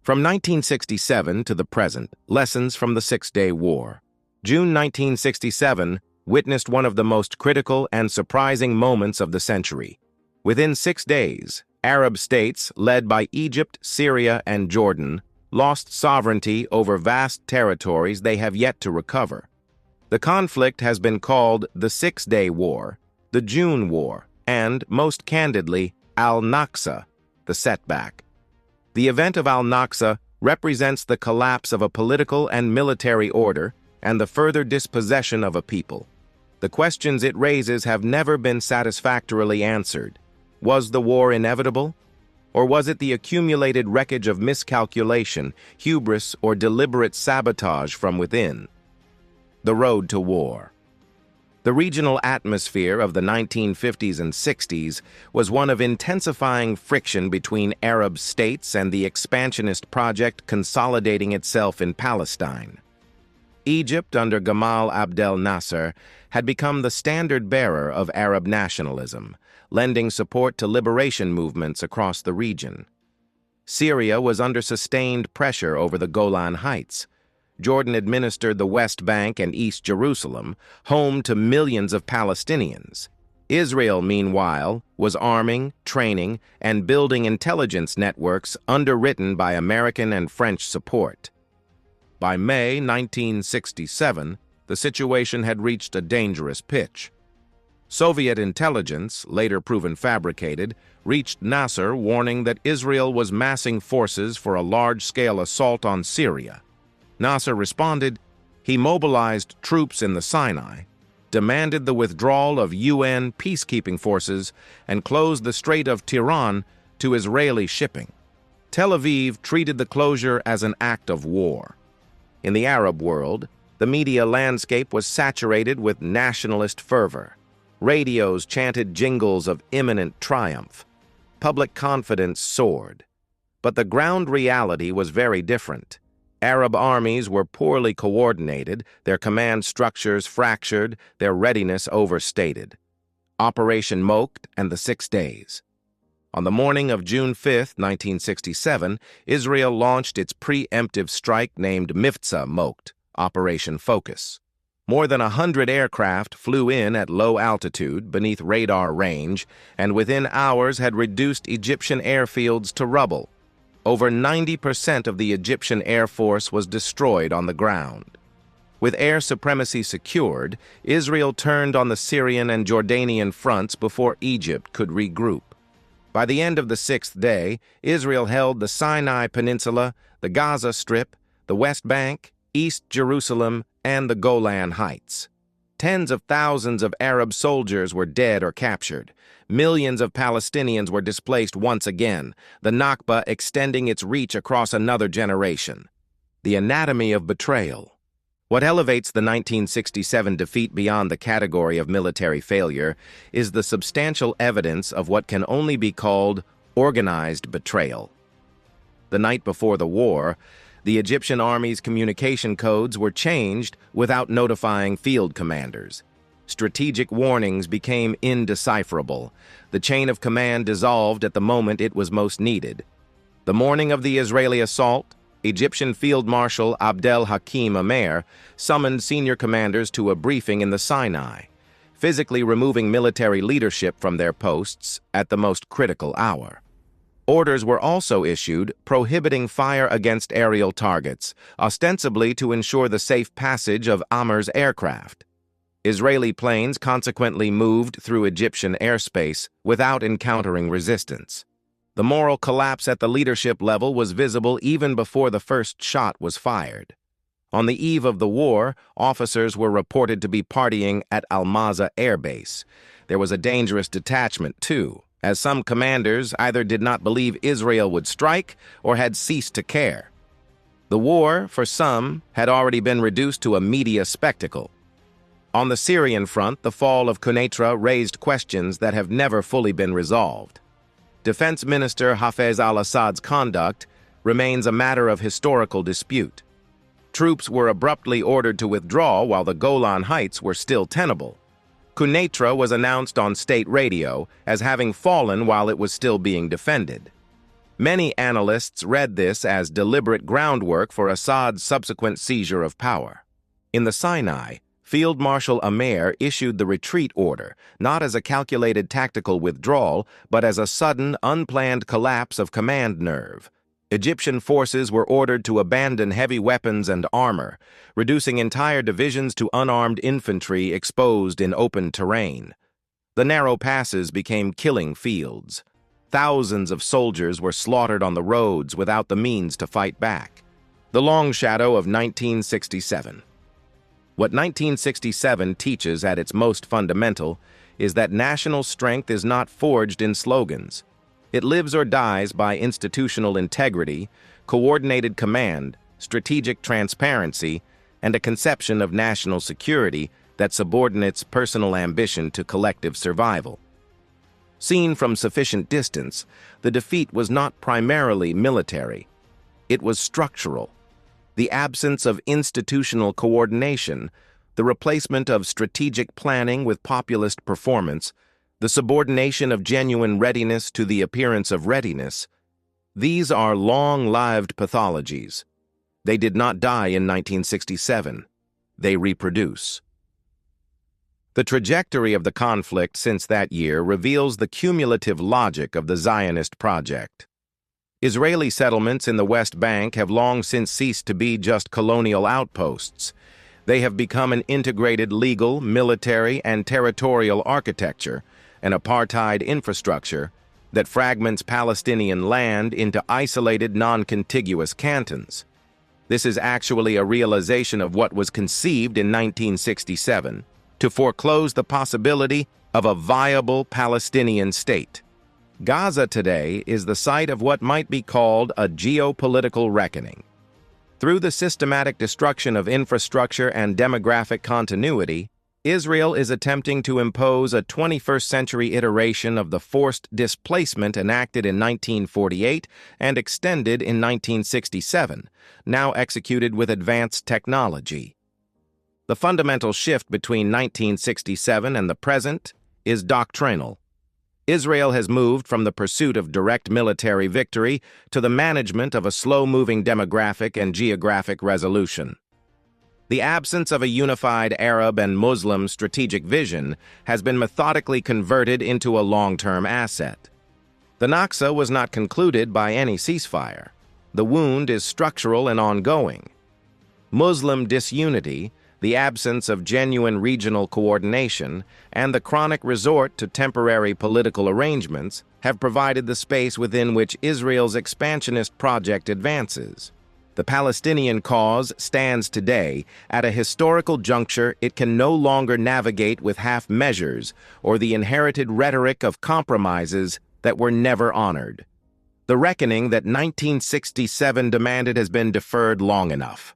From 1967 to the present, lessons from the Six-Day War. June 1967 witnessed one of the most critical and surprising moments of the century. Within 6 days, Arab states, led by Egypt, Syria, and Jordan, lost sovereignty over vast territories they have yet to recover. The conflict has been called the Six-Day War, the June War, and, most candidly, Al-Naqsa, the setback. The event of Al-Naqsa represents the collapse of a political and military order and the further dispossession of a people. The questions it raises have never been satisfactorily answered. Was the war inevitable? Or was it the accumulated wreckage of miscalculation, hubris, or deliberate sabotage from within? The road to war. The regional atmosphere of the 1950s and 60s was one of intensifying friction between Arab states and the expansionist project consolidating itself in Palestine. Egypt, under Gamal Abdel Nasser, had become the standard-bearer of Arab nationalism, lending support to liberation movements across the region. Syria was under sustained pressure over the Golan Heights. Jordan administered the West Bank and East Jerusalem, home to millions of Palestinians. Israel, meanwhile, was arming, training, and building intelligence networks underwritten by American and French support. By May 1967, the situation had reached a dangerous pitch. Soviet intelligence, later proven fabricated, reached Nasser warning that Israel was massing forces for a large-scale assault on Syria. Nasser responded. He mobilized troops in the Sinai, demanded the withdrawal of UN peacekeeping forces, and closed the Strait of Tiran to Israeli shipping. Tel Aviv treated the closure as an act of war. In the Arab world, the media landscape was saturated with nationalist fervor. Radios chanted jingles of imminent triumph. Public confidence soared. But the ground reality was very different. Arab armies were poorly coordinated, their command structures fractured, their readiness overstated. Operation Moked and the 6 Days. On the morning of June 5, 1967, Israel launched its preemptive strike named Mivtza Moked, Operation Focus. More than 100 aircraft flew in at low altitude beneath radar range and within hours had reduced Egyptian airfields to rubble. Over 90% of the Egyptian Air Force was destroyed on the ground. With air supremacy secured, Israel turned on the Syrian and Jordanian fronts before Egypt could regroup. By the end of the 6th day, Israel held the Sinai Peninsula, the Gaza Strip, the West Bank, East Jerusalem, and the Golan Heights. Tens of thousands of Arab soldiers were dead or captured. Millions of Palestinians were displaced once again, the Nakba extending its reach across another generation. The anatomy of betrayal. What elevates the 1967 defeat beyond the category of military failure is the substantial evidence of what can only be called organized betrayal. The night before the war, the Egyptian Army's communication codes were changed without notifying field commanders. Strategic warnings became indecipherable. The chain of command dissolved at the moment it was most needed. The morning of the Israeli assault, Egyptian Field Marshal Abdel Hakim Amer summoned senior commanders to a briefing in the Sinai, physically removing military leadership from their posts at the most critical hour. Orders were also issued prohibiting fire against aerial targets, ostensibly to ensure the safe passage of Amer's aircraft. Israeli planes consequently moved through Egyptian airspace without encountering resistance. The moral collapse at the leadership level was visible even before the first shot was fired. On the eve of the war, officers were reported to be partying at Al-Maza Air Base. There was a dangerous detachment, too, as some commanders either did not believe Israel would strike or had ceased to care. The war, for some, had already been reduced to a media spectacle. On the Syrian front, the fall of Quneitra raised questions that have never fully been resolved. Defense Minister Hafez al-Assad's conduct remains a matter of historical dispute. Troops were abruptly ordered to withdraw while the Golan Heights were still tenable. Quneitra was announced on state radio as having fallen while it was still being defended. Many analysts read this as deliberate groundwork for Assad's subsequent seizure of power. In the Sinai, Field Marshal Amer issued the retreat order, not as a calculated tactical withdrawal, but as a sudden, unplanned collapse of command nerve. Egyptian forces were ordered to abandon heavy weapons and armor, reducing entire divisions to unarmed infantry exposed in open terrain. The narrow passes became killing fields. Thousands of soldiers were slaughtered on the roads without the means to fight back. The long shadow of 1967. What 1967 teaches at its most fundamental is that national strength is not forged in slogans. It lives or dies by institutional integrity, coordinated command, strategic transparency, and a conception of national security that subordinates personal ambition to collective survival. Seen from sufficient distance, the defeat was not primarily military. It was structural. The absence of institutional coordination, the replacement of strategic planning with populist performance, the subordination of genuine readiness to the appearance of readiness, these are long-lived pathologies. They did not die in 1967. They reproduce. The trajectory of the conflict since that year reveals the cumulative logic of the Zionist project. Israeli settlements in the West Bank have long since ceased to be just colonial outposts. They have become an integrated legal, military, and territorial architecture, an apartheid infrastructure that fragments Palestinian land into isolated, non-contiguous cantons. This is actually a realization of what was conceived in 1967 to foreclose the possibility of a viable Palestinian state. Gaza today is the site of what might be called a geopolitical reckoning. Through the systematic destruction of infrastructure and demographic continuity, Israel is attempting to impose a 21st century iteration of the forced displacement enacted in 1948 and extended in 1967, now executed with advanced technology. The fundamental shift between 1967 and the present is doctrinal. Israel has moved from the pursuit of direct military victory to the management of a slow-moving demographic and geographic resolution. The absence of a unified Arab and Muslim strategic vision has been methodically converted into a long-term asset. The Nakba was not concluded by any ceasefire. The wound is structural and ongoing. Muslim disunity, the absence of genuine regional coordination, and the chronic resort to temporary political arrangements have provided the space within which Israel's expansionist project advances. The Palestinian cause stands today at a historical juncture it can no longer navigate with half measures or the inherited rhetoric of compromises that were never honored. The reckoning that 1967 demanded has been deferred long enough.